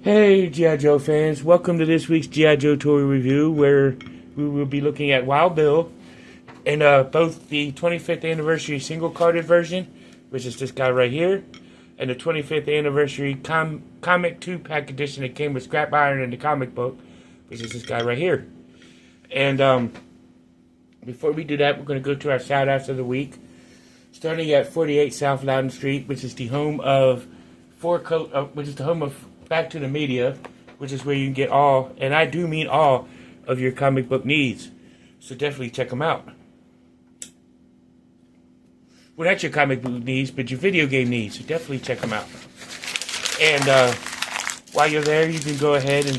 Hey, G.I. Joe fans. Welcome to this week's G.I. Joe toy review, where we will be looking at Wild Bill in both the 25th anniversary single-carded version, which is this guy right here, and the 25th anniversary comic 2-pack edition that came with Scrap Iron in the comic book, which is this guy right here. And before we do that, we're going to go to our shout-outs of the week, starting at 48 South Loudon Street, which is the home of Back to the Media, which is where you can get all, and I do mean all, of your comic book needs. So definitely check them out. Well, not your comic book needs, but your video game needs. So definitely check them out. And while you're there, you can go ahead and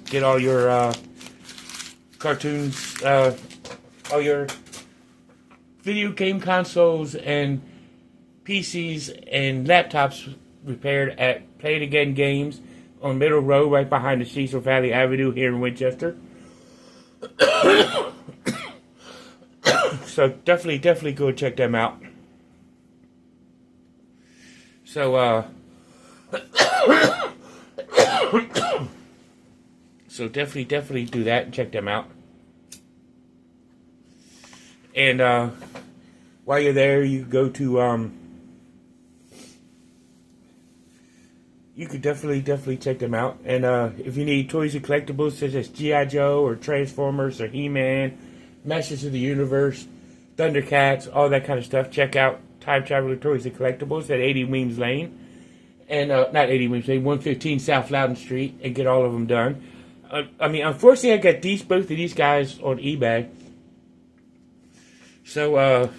get all your cartoons, all your video game consoles and PCs and laptops repaired at Play It Again Games on Middle Row, right behind the Cecil Valley Avenue here in Winchester. So definitely go check them out. So so definitely do that and check them out. And while you're there, you go to you could definitely check them out. And if you need toys and collectibles such as G.I. Joe or Transformers or He-Man, Masters of the Universe, Thundercats, all that kind of stuff, check out Time Traveler Toys and Collectibles at 80 Weems Lane. And not 80 Weems Lane, 115 South Loudon Street, and get all of them done. I mean, unfortunately, I got both of these guys on eBay. So, oh,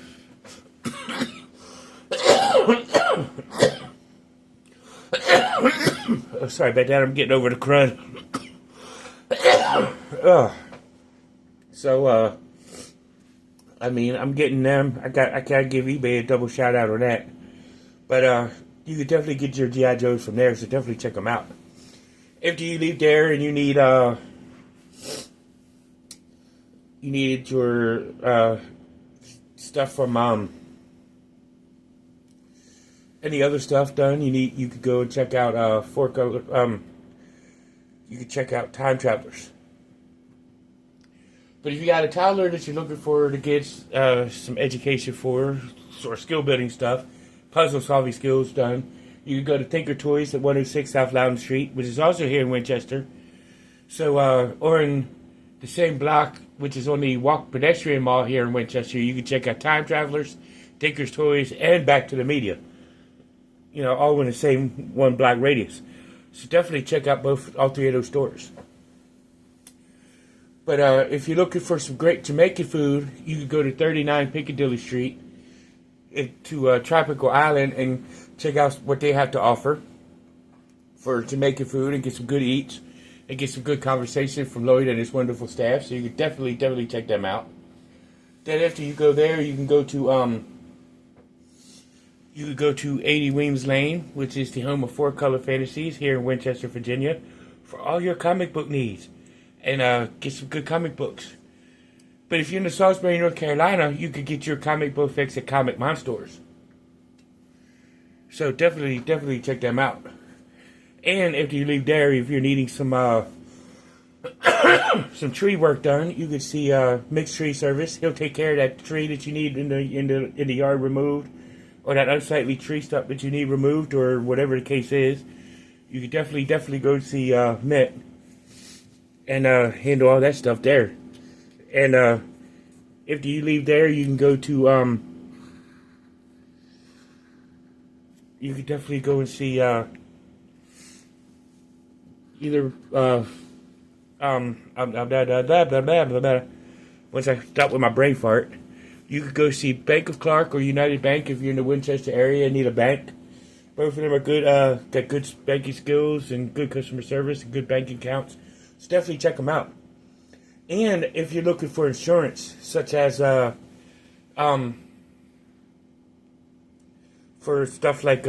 sorry about that. I'm getting over the crud. So, I mean, I'm getting them. I gotta give eBay a double shout out on that. But you could definitely get your G.I. Joes from there. So definitely check them out. After you leave there and you need your stuff from any other stuff done, you could go and check out you could check out Time Travelers. But if you got a toddler that you're looking for to get some education for, or skill building stuff, puzzle solving skills done, you can go to Tinker Toys at 106 South Loudon Street, which is also here in Winchester. So, or in the same block, which is on the Walk Pedestrian Mall here in Winchester, you can check out Time Travelers, Tinker's Toys, and Back to the Media. You know, all in the same one block radius. So definitely check out all three of those stores. But if you're looking for some great Jamaican food, you can go to 39 Piccadilly Street to Tropical Island and check out what they have to offer for Jamaican food and get some good eats and get some good conversation from Lloyd and his wonderful staff. So you can definitely check them out. Then after you go there, you can go to 80 Weems Lane, which is the home of Four Color Fantasies here in Winchester, Virginia, for all your comic book needs. And get some good comic books. But if you're in the Salisbury, North Carolina, you could get your comic book fix at Comic Monsters. So definitely check them out. And after you leave there, if you're needing some some tree work done, you can see Mixed Tree Service. He'll take care of that tree that you need in the yard removed, or that unsightly tree stuff that you need removed, or whatever the case is. You can definitely go see Mitt and handle all that stuff there. And after you leave there, you can go to you can definitely go and see either once I stop with my brain fart, you could go see Bank of Clark or United Bank if you're in the Winchester area and need a bank. Both of them are good, got good banking skills and good customer service and good banking accounts. So definitely check them out. And if you're looking for insurance, such as for stuff like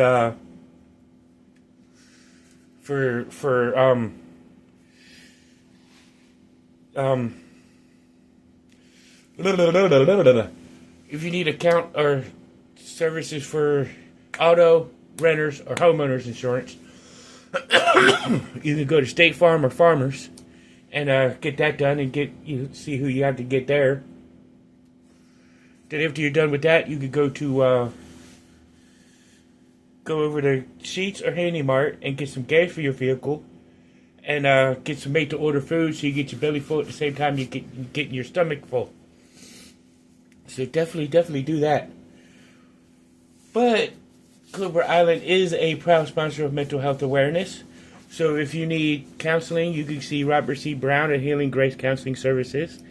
if you need account or services for auto, renters, or homeowners insurance, You can go to State Farm or Farmers and get that done and see who you have to get there. Then after you're done with that, you could go over to Sheetz or Handy Mart and get some gas for your vehicle, and get some made-to-order food so you get your belly full at the same time you getting your stomach full. So definitely do that. But Clover Island is a proud sponsor of mental health awareness. So if you need counseling, you can see Robert C. Brown at Healing Grace Counseling Services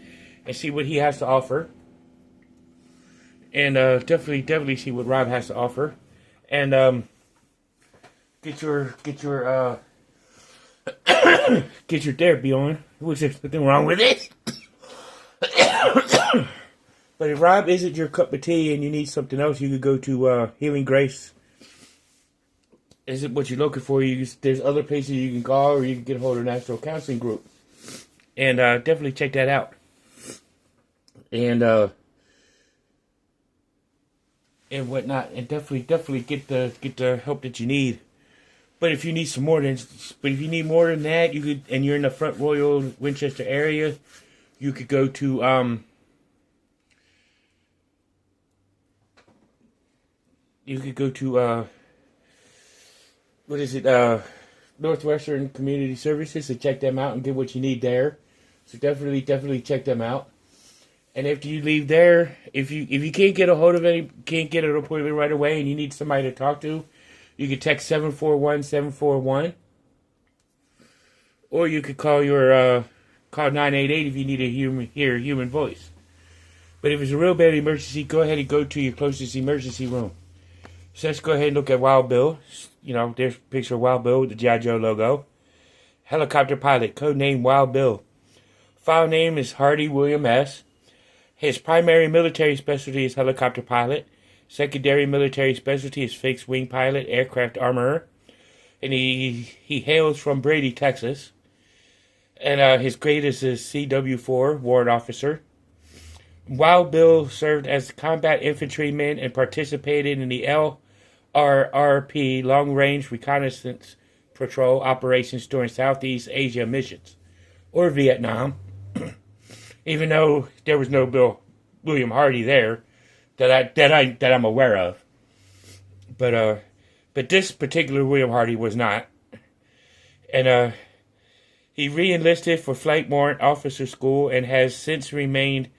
and see what he has to offer. And definitely see what Rob has to offer. And get your get your therapy on. There's nothing wrong with it. But if Rob isn't your cup of tea and you need something else, you could go to Healing Grace. Isn't what you're looking for? There's other places you can call, or you can get a hold of National Counseling Group, and definitely check that out. And whatnot, and definitely get the help that you need. But if you need more than that, you could, and you're in the Front Royal Winchester area, you could go to Northwestern Community Services, to check them out and get what you need there. So definitely check them out. And after you leave there, if you can't get an appointment right away and you need somebody to talk to, you can text 741-741. Or you could call 988 if you need a human voice. But if it's a real bad emergency, go ahead and go to your closest emergency room. So let's go ahead and look at Wild Bill. There's a picture of Wild Bill with the G.I. Joe logo. Helicopter pilot, codename Wild Bill. File name is Hardy William S. His primary military specialty is helicopter pilot. Secondary military specialty is fixed wing pilot, aircraft armorer. And he hails from Brady, Texas. And his grade is a CW4, warrant officer. Wild Bill served as a combat infantryman and participated in the LRRP long-range reconnaissance patrol operations during Southeast Asia missions, or Vietnam. Even though there was no William Hardy there that I'm aware of, but this particular William Hardy was not, and he re-enlisted for Flight Warrant Officer School and has since remained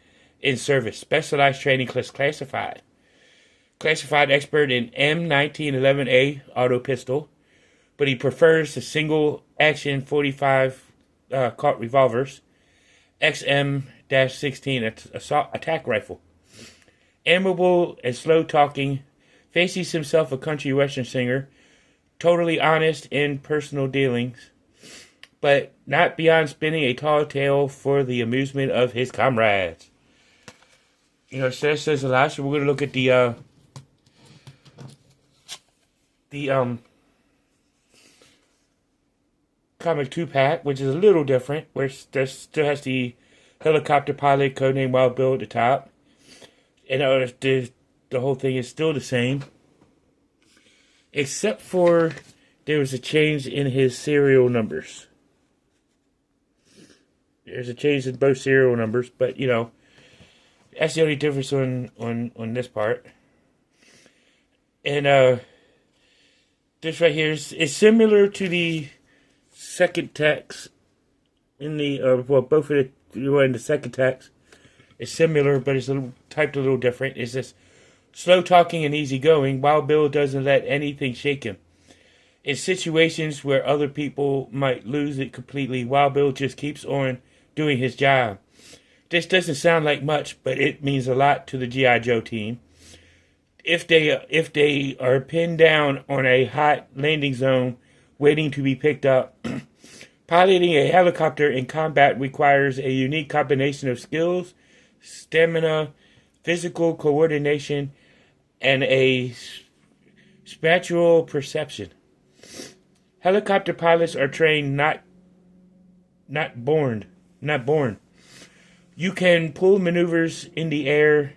in service. Specialized training classified expert in M1911A auto pistol, but he prefers the single action 45 Colt revolvers, XM-16 assault attack rifle. Amiable and slow talking, fancies himself a country western singer, totally honest in personal dealings, but not beyond spinning a tall tale for the amusement of his comrades. So that says a lot. So we're going to look at the comic 2-pack, which is a little different, where there still has the helicopter pilot, codename Wild Bill, at the top. And the whole thing is still the same, except for there was a change in his serial numbers. There's a change in both serial numbers, but that's the only difference on this part. And this right here is similar to the second text in the both of in the second text. It's similar, but it's typed a little different. It's just slow talking and easy going. Wild Bill doesn't let anything shake him. In situations where other people might lose it completely, Wild Bill just keeps on doing his job. This doesn't sound like much, but it means a lot to the G.I. Joe team. If they are pinned down on a hot landing zone waiting to be picked up, piloting a helicopter in combat requires a unique combination of skills, stamina, physical coordination, and a spatial perception. Helicopter pilots are trained, not born. You can pull maneuvers in the air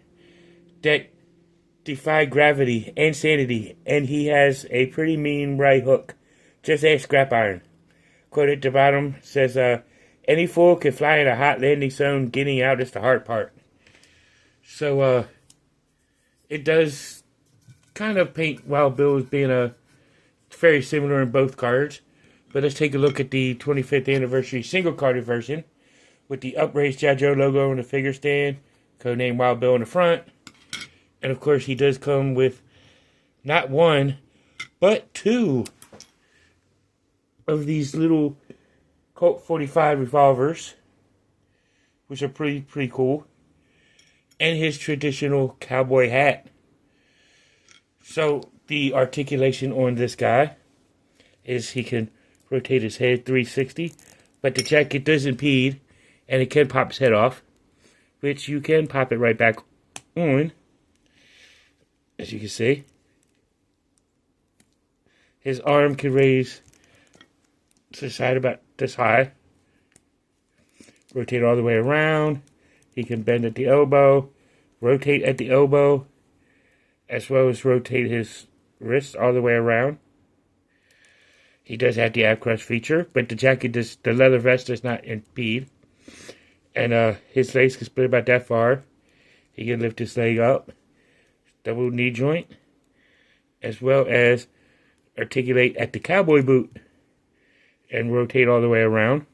that defy gravity and sanity, and he has a pretty mean right hook. Just ask Scrap Iron. quote at the bottom says, any fool can fly in a hot landing zone, getting out is the hard part. So, it does kind of paint Wild Bill as being very similar in both cards. But let's take a look at the 25th anniversary single carded version with the upraised G.I. Joe logo on the figure stand, codename Wild Bill in the front. And of course, he does come with not one, but two of these little Colt 45 revolvers, which are pretty cool, and his traditional cowboy hat. So the articulation on this guy is he can rotate his head 360, but the jacket does impede, and it can pop his head off, which you can pop it right back on, as you can see. His arm can raise to the side about this high, rotate all the way around. He can bend at the elbow, rotate at the elbow, as well as rotate his wrist all the way around. He does have the ab crunch feature, but the leather vest does not impede. And his legs can split about that far. He can lift his leg up, double knee joint, as well as articulate at the cowboy boot and rotate all the way around.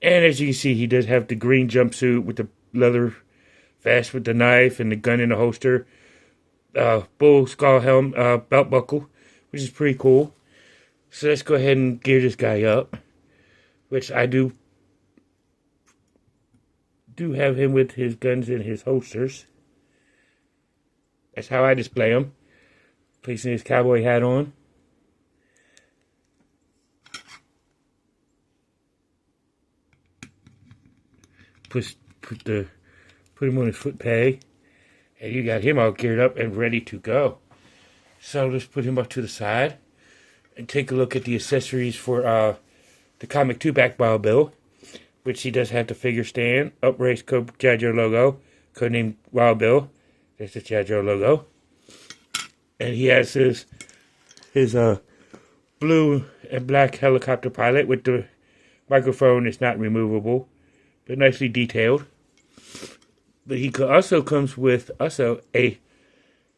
And as you can see, he does have the green jumpsuit with the leather vest with the knife and the gun in the holster, bull skull helm, belt buckle, which is pretty cool. So let's go ahead and gear this guy up, which I do have him with his guns in his holsters. That's how I display him. Placing his cowboy hat on. Put him on his foot peg, and you got him all geared up and ready to go. So let's put him up to the side and take a look at the accessories for the comic 2-back Wild Bill, which he does have the figure stand, upraised G.I. Joe logo, codenamed Wild Bill. That's the G.I. Joe logo, and he has his blue and black helicopter pilot with the microphone. It's not removable, but nicely detailed. But he also comes with a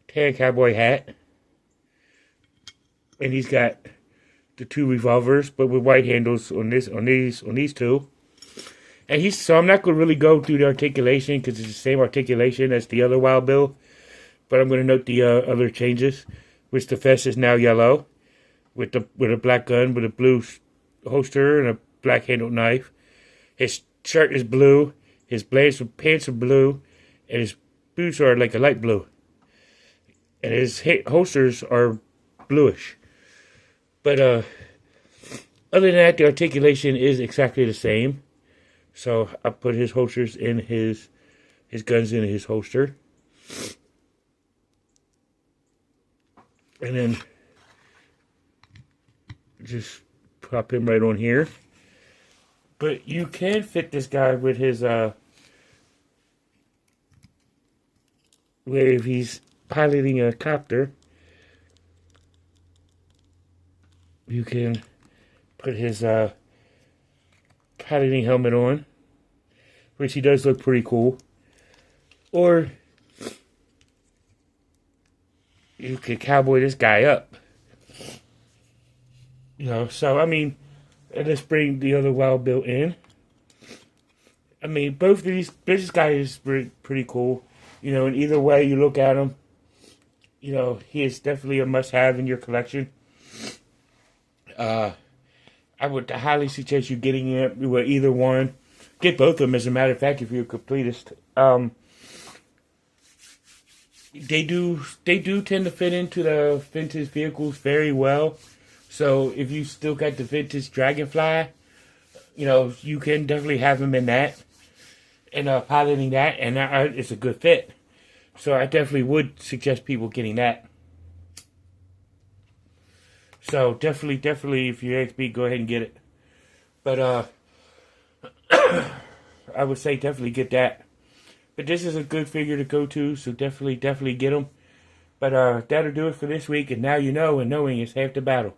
tan cowboy hat, and he's got the two revolvers, but with white handles on these two. And so I'm not going to really go through the articulation because it's the same articulation as the other Wild Bill, but I'm going to note the other changes, which the vest is now yellow with a black gun with a blue holster and a black handled knife. His shirt is blue. His pants are blue, and his boots are like a light blue. And his holsters are bluish. But other than that, the articulation is exactly the same. So I put his holsters in his guns in his holster. And then just pop him right on here. But you can fit this guy with his, where if he's piloting a copter, you can put his piloting helmet on, which he does look pretty cool. Or you could cowboy this guy up. So I mean, let's bring the other Wild Bill in. I mean, both of this guy is pretty cool. In either way you look at him, he is definitely a must-have in your collection. I would highly suggest you getting it with either one. Get both of them, as a matter of fact, if you're a completist. They do tend to fit into the vintage vehicles very well. So if you still got the vintage Dragonfly, you can definitely have them in that and piloting that, and it's a good fit. So I definitely would suggest people getting that. So definitely, if you ask me, go ahead and get it. But I would say definitely get that. But this is a good figure to go to, so definitely get them. But that'll do it for this week. And now you know, and knowing is half the battle.